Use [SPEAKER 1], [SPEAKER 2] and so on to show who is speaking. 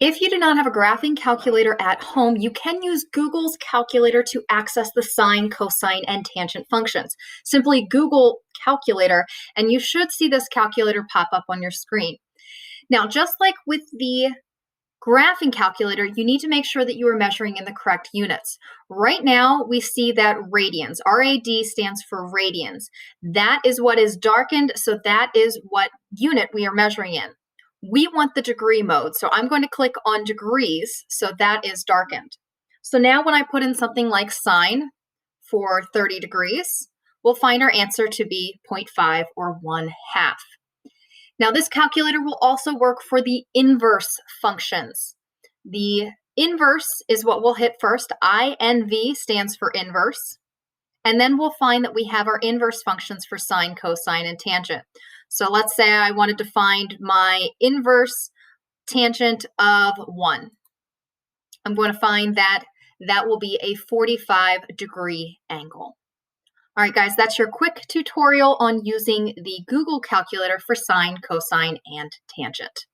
[SPEAKER 1] If you do not have a graphing calculator at home, you can use Google's calculator to access the sine, cosine, and tangent functions. Simply Google calculator, and you should see this calculator pop up on your screen. Now, just like with the graphing calculator, you need to make sure that you are measuring in the correct units. Right now, we see that radians, RAD stands for radians. That is what is darkened, so that is what unit we are measuring in. We want the degree mode, so I'm going to click on degrees, so that is darkened. So now when I put in something like sine for 30 degrees, we'll find our answer to be 0.5 or 1/2. Now, this calculator will also work for the inverse functions. The inverse is what we'll hit first. INV stands for inverse. And then we'll find that we have our inverse functions for sine, cosine, and tangent. So let's say I wanted to find my inverse tangent of 1. I'm going to find that that will be a 45-degree angle. All right, guys, that's your quick tutorial on using the Google calculator for sine, cosine, and tangent.